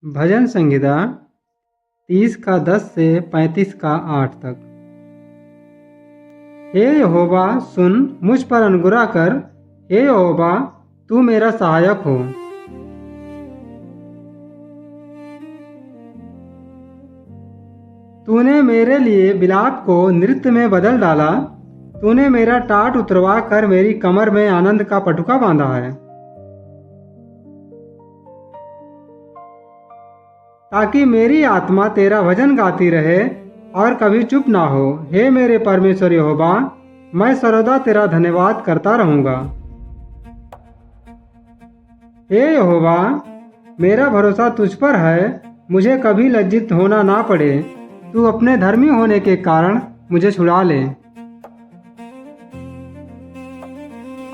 भजन संहिता 30 का 10 से 35 का 8 तक। हे यहोवा, सुन, मुझ पर अनुग्रह कर। हे यहोवा, तू मेरा सहायक हो। तूने मेरे लिए विलाप को नृत्य में बदल डाला। तूने मेरा टाट उतरवा कर मेरी कमर में आनंद का पटुका बांधा है, ताकि मेरी आत्मा तेरा भजन गाती रहे और कभी चुप ना हो। हे मेरे परमेश्वर यहोवा, मैं सर्वदा तेरा धन्यवाद करता रहूंगा। हे यहोवा, मेरा भरोसा तुझ पर है, मुझे कभी लज्जित होना ना पड़े। तू अपने धर्मी होने के कारण मुझे छुड़ा ले।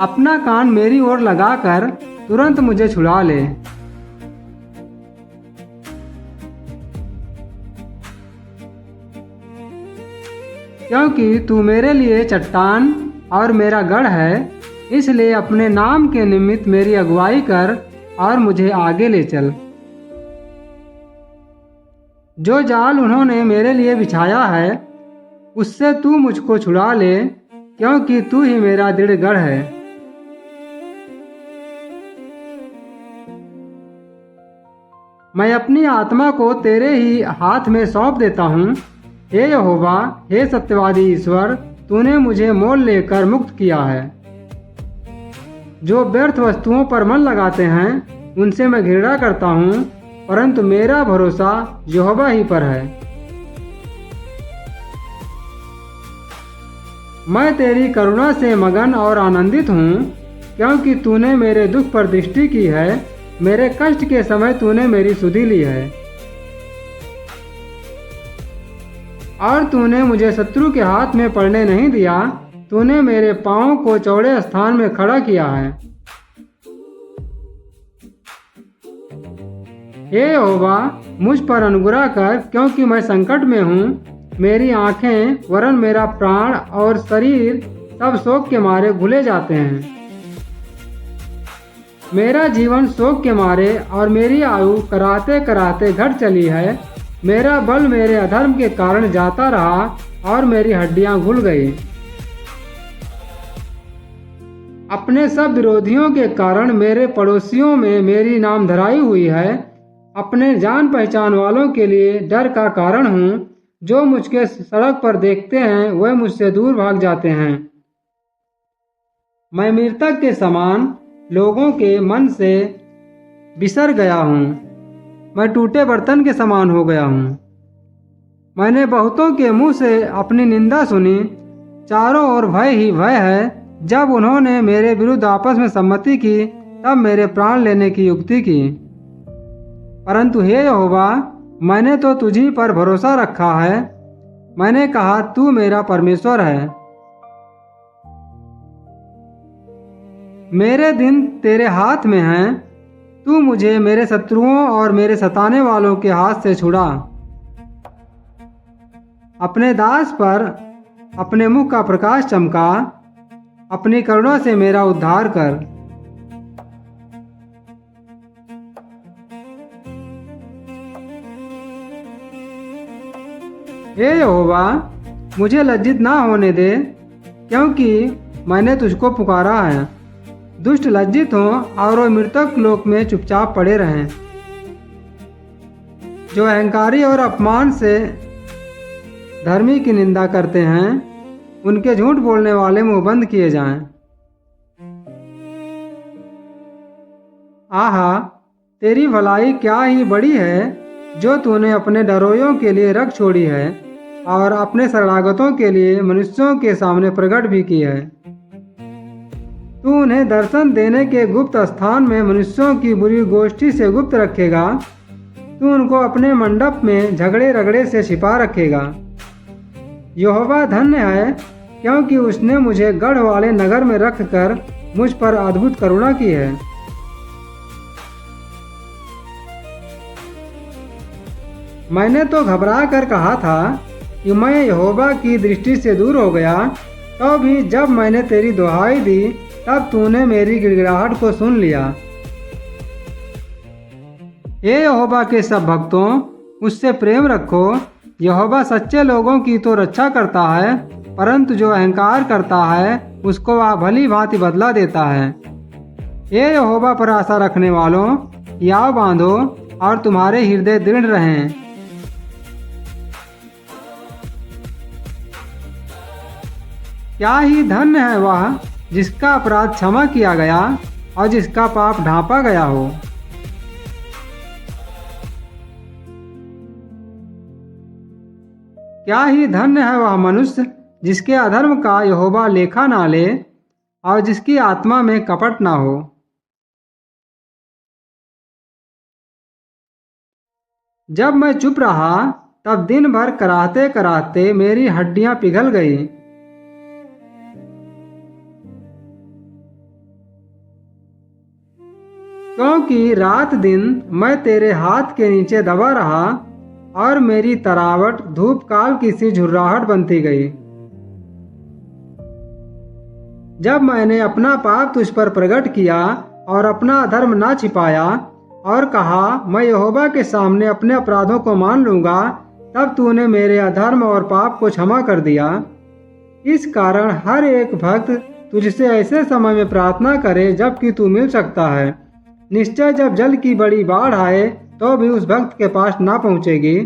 अपना कान मेरी ओर लगाकर तुरंत मुझे छुड़ा ले। क्योंकि तू मेरे लिए चट्टान और मेरा गढ़ है, इसलिए अपने नाम के निमित्त मेरी अगुवाई कर और मुझे आगे ले चल। जो जाल उन्होंने मेरे लिए बिछाया है, उससे तू मुझको छुड़ा ले, क्योंकि तू ही मेरा दृढ़ गढ़ है। मैं अपनी आत्मा को तेरे ही हाथ में सौंप देता हूँ। हे यहोवा, हे सत्यवादी ईश्वर, तूने मुझे मोल लेकर मुक्त किया है। जो व्यर्थ वस्तुओं पर मन लगाते हैं, उनसे मैं घृणा करता हूँ, परंतु मेरा भरोसा यहोवा ही पर है। मैं तेरी करुणा से मगन और आनंदित हूँ, क्योंकि तूने मेरे दुख पर दृष्टि की है। मेरे कष्ट के समय तूने मेरी सुधि ली है, और तूने मुझे शत्रु के हाथ में पड़ने नहीं दिया। तूने मेरे पांवों को चौड़े स्थान में खड़ा किया है। हे यहोवा, मुझ पर अनुग्रह कर, क्योंकि मैं संकट में हूँ। मेरी आंखें वरन मेरा प्राण और शरीर सब शोक के मारे घुले जाते हैं। मेरा जीवन शोक के मारे और मेरी आयु कराते कराते घट चली है। मेरा बल मेरे अधर्म के कारण जाता रहा और मेरी हड्डियां घुल गई। अपने सब विरोधियों के कारण मेरे पड़ोसियों में मेरी नामधराई हुई है। अपने जान पहचान वालों के लिए डर का कारण हूँ। जो मुझके सड़क पर देखते हैं, वह मुझसे दूर भाग जाते हैं। मैं मृतक के समान लोगों के मन से बिसर गया हूँ। मैं टूटे बर्तन के समान हो गया हूँ। मैंने बहुतों के मुंह से अपनी निंदा सुनी। चारों ओर भय ही भय है। जब उन्होंने मेरे विरुद्ध आपस में सम्मति की, तब मेरे प्राण लेने की युक्ति की। परंतु हे यहोवा, मैंने तो तुझी पर भरोसा रखा है। मैंने कहा, तू मेरा परमेश्वर है। मेरे दिन तेरे हाथ में हैं। तू मुझे मेरे शत्रुओं और मेरे सताने वालों के हाथ से छुड़ा। अपने दास पर अपने मुख का प्रकाश चमका। अपनी करुणा से मेरा उद्धार कर। हे यहोवा, मुझे लज्जित ना होने दे, क्योंकि मैंने तुझको पुकारा है। दुष्ट लज्जित हों और वो मृतक लोक में चुपचाप पड़े रहें। जो अहंकारी और अपमान से धर्मी की निंदा करते हैं, उनके झूठ बोलने वाले मुंह बंद किए जाएं। आहा, तेरी भलाई क्या ही बड़ी है, जो तूने अपने डरोयों के लिए रख छोड़ी है और अपने शरणागतों के लिए मनुष्यों के सामने प्रकट भी की है। तू उन्हें दर्शन देने के गुप्त स्थान में मनुष्यों की बुरी गोष्ठी से गुप्त रखेगा। तू उनको अपने मंडप में झगड़े रगड़े से छिपा रखेगा। यहोवा धन्य है, क्योंकि उसने मुझे गढ़ वाले नगर में रखकर मुझ पर अद्भुत करुणा की है। मैंने तो घबरा कर कहा था कि मैं यहोवा की दृष्टि से दूर हो गया। तो भी जब मैंने तेरी दुहाई दी, तब तूने मेरी गिड़गिड़ाहट को सुन लिया। हे यहोवा के सब भक्तों, उससे प्रेम रखो। यहोवा सच्चे लोगों की तो रक्षा करता है, परंतु जो अहंकार करता है उसको वह भली भांति बदला देता है। हे यहोवा पर आशा रखने वालों, याव बांधो और तुम्हारे हृदय दृढ़ रहें। क्या ही धन्य है वह जिसका अपराध क्षमा किया गया और जिसका पाप ढांपा गया हो। क्या ही धन्य है वह मनुष्य जिसके अधर्म का यहोवा लेखा ना ले और जिसकी आत्मा में कपट ना हो। जब मैं चुप रहा तब दिन भर कराहते कराहते मेरी हड्डियां पिघल गई। क्योंकि रात दिन मैं तेरे हाथ के नीचे दबा रहा और मेरी तरावट धूप काल की सी झुर्राहट बनती गई। जब मैंने अपना पाप तुझ पर प्रकट किया और अपना अधर्म ना छिपाया और कहा मैं यहोवा के सामने अपने अपराधों को मान लूंगा, तब तूने मेरे अधर्म और पाप को क्षमा कर दिया। इस कारण हर एक भक्त तुझसे ऐसे समय में प्रार्थना करे जबकि तू मिल सकता है। निश्चय जब जल की बड़ी बाढ़ आए तो भी उस भक्त के पास ना पहुंचेगी।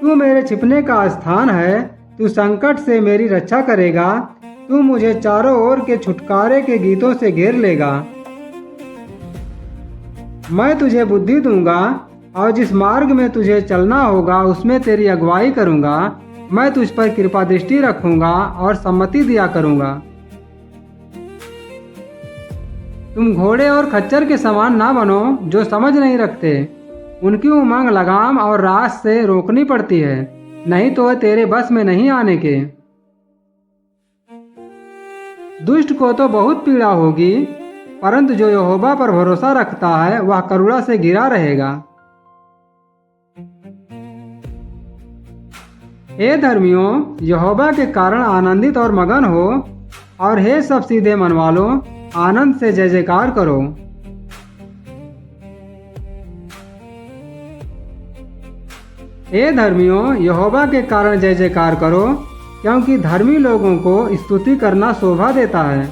तू मेरे छिपने का स्थान है, तू संकट से मेरी रक्षा करेगा। तू मुझे चारों ओर के छुटकारे के गीतों से घेर लेगा। मैं तुझे बुद्धि दूंगा और जिस मार्ग में तुझे चलना होगा उसमें तेरी अगुवाई करूंगा। मैं तुझ पर कृपा दृष्टि रखूंगा और सम्मति दिया करूंगा। तुम घोड़े और खच्चर के समान ना बनो जो समझ नहीं रखते। उनकी उमंग लगाम और रास से रोकनी पड़ती है, नहीं तो तेरे बस में नहीं आने के। दुष्ट को तो बहुत पीड़ा होगी, परंतु जो यहोवा पर भरोसा रखता है वह करुणा से घिरा रहेगा। हे धर्मियों, यहोवा के कारण आनंदित और मगन हो, और हे सब सीधे मन वालों, आनंद से जय जयकार करो। हे धर्मियों, यहोवा के कारण जय जयकार करो, क्योंकि धर्मी लोगों को स्तुति करना शोभा देता है।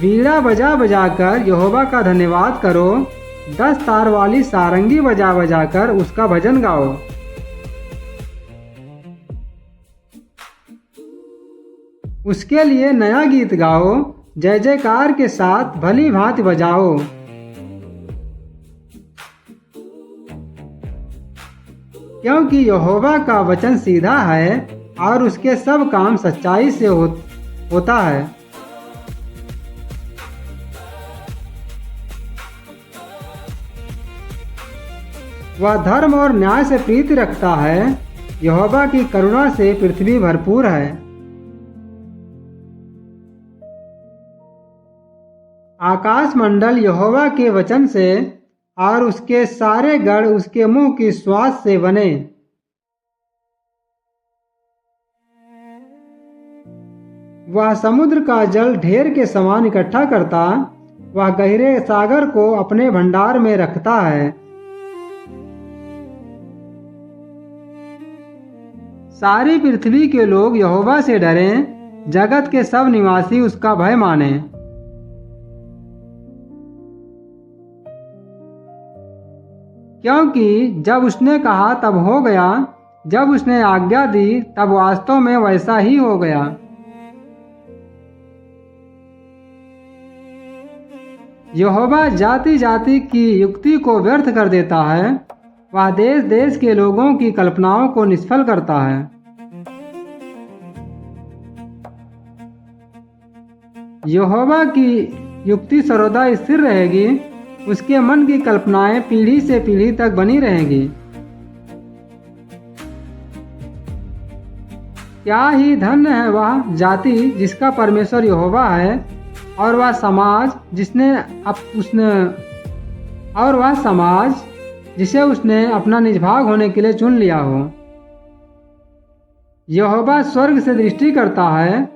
वीणा बजा बजाकर यहोवा का धन्यवाद करो। 10 तार वाली सारंगी बजा बजाकर उसका भजन गाओ। उसके लिए नया गीत गाओ, जय जयकार के साथ भली भांति बजाओ। क्योंकि यहोवा का वचन सीधा है और उसके सब काम सच्चाई से होता है। वह धर्म और न्याय से प्रीति रखता है। यहोवा की करुणा से पृथ्वी भरपूर है। आकाश मंडल यहोवा के वचन से और उसके सारे गढ़ उसके मुंह की श्वास से बने। वह समुद्र का जल ढेर के समान इकट्ठा करता, वह गहरे सागर को अपने भंडार में रखता है। सारी पृथ्वी के लोग यहोवा से डरें, जगत के सब निवासी उसका भय माने। क्योंकि जब उसने कहा तब हो गया, जब उसने आज्ञा दी तब वास्तव में वैसा ही हो गया। यहोवा जाति जाति की युक्ति को व्यर्थ कर देता है। वह देश देश के लोगों की कल्पनाओं को निष्फल करता है। यहोवा की युक्ति सर्वदा स्थिर रहेगी, उसके मन की कल्पनाएं पीढ़ी से पीढ़ी तक बनी रहेंगी। क्या ही धन्य है वह जाति जिसका परमेश्वर यहोवा है, और वह समाज जिसे उसने अपना निजभाग होने के लिए चुन लिया हो। यहोवा स्वर्ग से दृष्टि करता है,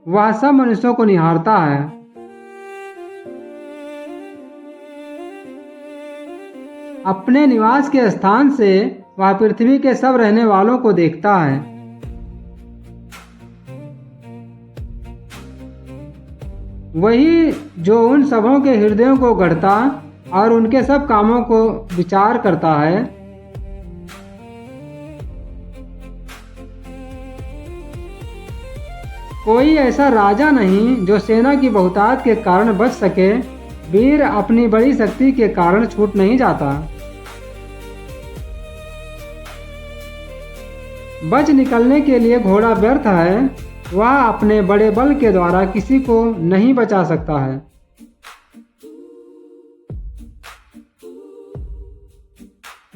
वह सब मनुष्यों को निहारता है। अपने निवास के स्थान से वह पृथ्वी के सब रहने वालों को देखता है। वही जो उन सबों के हृदयों को गढ़ता और उनके सब कामों को विचार करता है। कोई ऐसा राजा नहीं जो सेना की बहुतायत के कारण बच सके। वीर अपनी बड़ी शक्ति के कारण छूट नहीं जाता। बच निकलने के लिए घोड़ा व्यर्थ है। वह अपने बड़े बल के द्वारा किसी को नहीं बचा सकता है।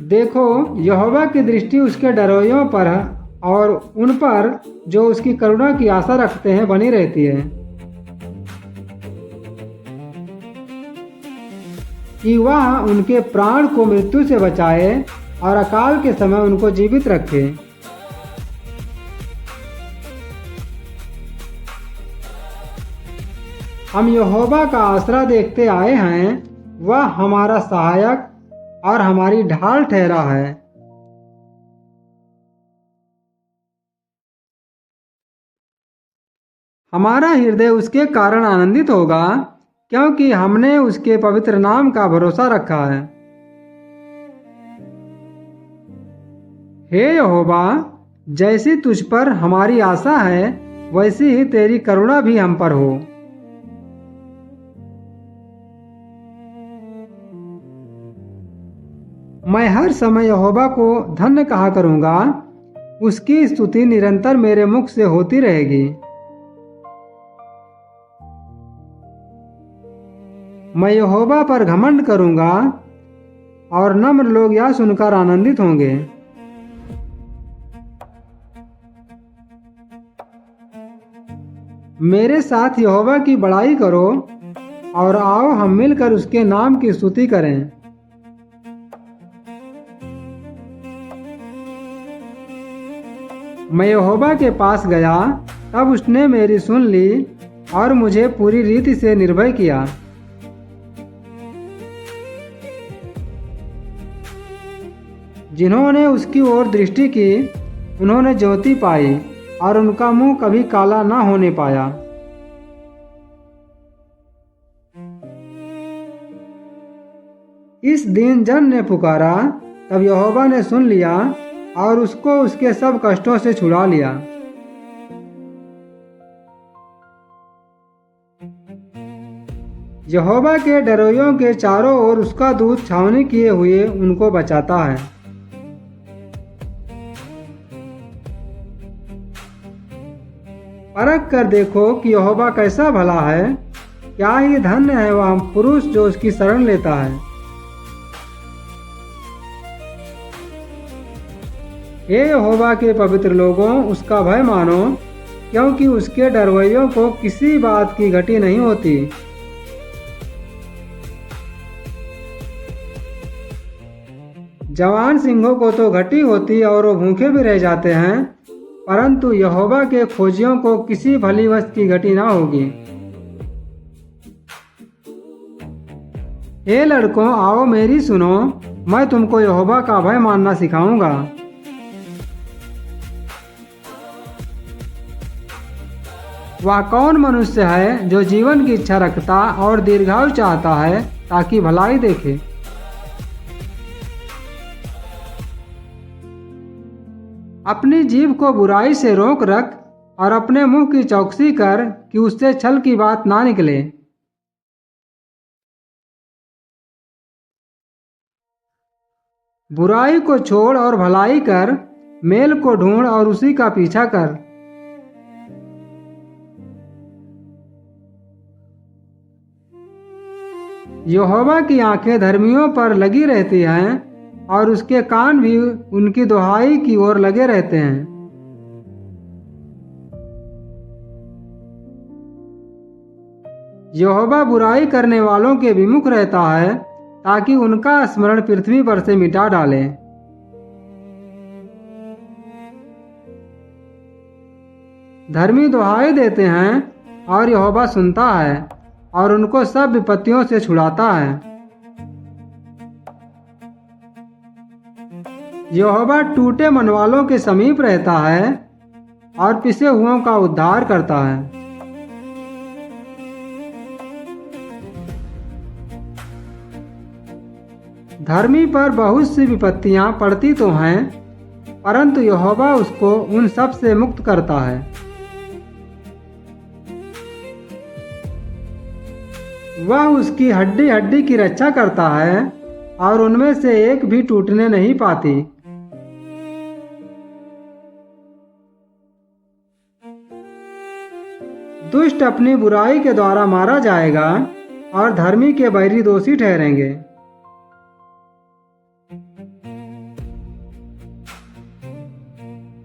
देखो, यहोवा की दृष्टि उसके डरोइयों पर और उन पर जो उसकी करुणा की आशा रखते हैं बनी रहती है, कि वह उनके प्राण को मृत्यु से बचाए और अकाल के समय उनको जीवित रखे। हम यहोवा का आसरा देखते आए हैं। वह हमारा सहायक और हमारी ढाल ठहरा है। हमारा हृदय उसके कारण आनंदित होगा, क्योंकि हमने उसके पवित्र नाम का भरोसा रखा है। हे यहोवा, जैसी तुझ पर हमारी आशा है, वैसी ही तेरी करुणा भी हम पर हो। मैं हर समय यहोवा को धन्य कहा करूंगा। उसकी स्तुति निरंतर मेरे मुख से होती रहेगी। मैं यहोवा पर घमंड करूंगा और नम्र लोग यह सुनकर आनंदित होंगे। मेरे साथ यहोवा की बड़ाई करो और आओ हम मिलकर उसके नाम की स्तुति करें। मैं यहोवा के पास गया, तब उसने मेरी सुन ली और मुझे पूरी रीति से निर्भय किया। जिन्होंने उसकी ओर दृष्टि की, उन्होंने ज्योति पाई और उनका मुंह कभी काला ना होने पाया। इस दिन जन ने पुकारा, तब यहोवा ने सुन लिया और उसको उसके सब कष्टों से छुड़ा लिया। यहोवा के डरोइयों के चारों ओर उसका दूत छावनी किए हुए उनको बचाता है। परख कर देखो कि यहोवा कैसा भला है। क्या ही धन्य है वह पुरुष जो उसकी शरण लेता है। हे यहोवा के पवित्र लोगों, उसका भय मानो, क्योंकि उसके डरवैयों को किसी बात की घटी नहीं होती। जवान सिंहों को तो घटी होती और वो भूखे भी रह जाते हैं, परंतु यहोवा के खोजियों को किसी भली वस्तु की घटी ना होगी। हे लड़कों, आओ मेरी सुनो, मैं तुमको यहोवा का भय मानना सिखाऊंगा। वह कौन मनुष्य है जो जीवन की इच्छा रखता और दीर्घायु चाहता है, ताकि भलाई देखे। अपनी जीभ को बुराई से रोक रख और अपने मुंह की चौकसी कर कि उससे छल की बात ना निकले। बुराई को छोड़ और भलाई कर, मेल को ढूंढ और उसी का पीछा कर। यहोवा की आंखें धर्मियों पर लगी रहती हैं और उसके कान भी उनकी दुहाई की ओर लगे रहते हैं। यहोवा बुराई करने वालों के विमुख रहता है, ताकि उनका स्मरण पृथ्वी पर से मिटा डाले। धर्मी दुहाई देते हैं और यहोवा सुनता है और उनको सब विपत्तियों से छुड़ाता है। यहोवा टूटे मन वालों के समीप रहता है और पिसे हुओं का उद्धार करता है। धर्मी पर बहुत सी विपत्तियां पड़ती तो हैं, परंतु यहोवा उसको उन सब से मुक्त करता है। वह उसकी हड्डी हड्डी की रक्षा करता है और उनमें से एक भी टूटने नहीं पाती। दुष्ट अपनी बुराई के द्वारा मारा जाएगा और धर्मी के बैरी दोषी ठहरेंगे।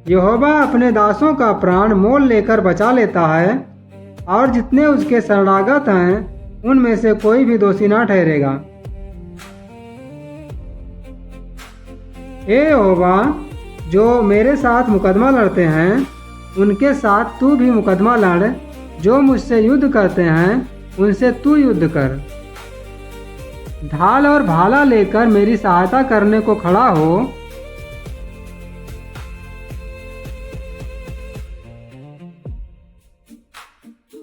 यहोवा अपने दासों का प्राण मोल लेकर बचा लेता है और जितने उसके शरणागत हैं उनमें से कोई भी दोषी ना ठहरेगा। हे यहोवा, जो मेरे साथ मुकदमा लड़ते हैं उनके साथ तू भी मुकदमा लड़। जो मुझसे युद्ध करते हैं उनसे तू युद्ध कर। ढाल और भाला लेकर मेरी सहायता करने को खड़ा हो।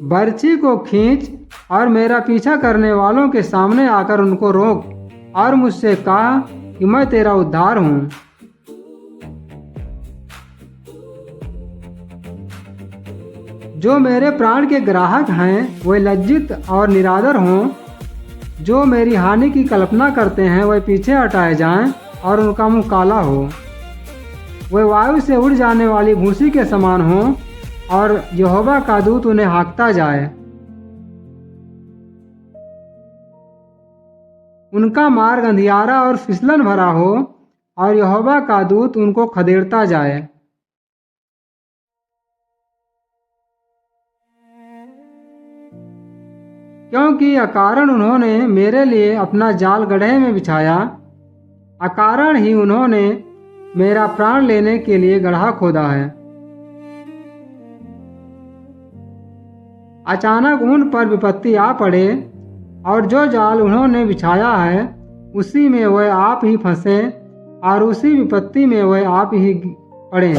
बर्छी को खींच और मेरा पीछा करने वालों के सामने आकर उनको रोक और मुझसे कहा कि मैं तेरा उद्धार हूँ। जो मेरे प्राण के ग्राहक हैं वे लज्जित और निरादर हों। जो मेरी हानि की कल्पना करते हैं वे पीछे हटाए जाएं और उनका मुंह काला हो। वे वायु से उड़ जाने वाली भूसी के समान हों और यहोवा का दूत उन्हें हाँकता जाए। उनका मार्ग अंधियारा और फिसलन भरा हो और यहोवा का दूत उनको खदेड़ता जाए। क्योंकि अकारण उन्होंने मेरे लिए अपना जाल गड्ढे में बिछाया, अकारण ही उन्होंने मेरा प्राण लेने के लिए गड्ढा खोदा है। अचानक उन पर विपत्ति आ पड़े और जो जाल उन्होंने बिछाया है उसी में वह आप ही फंसे और उसी विपत्ति में वह आप ही पड़े।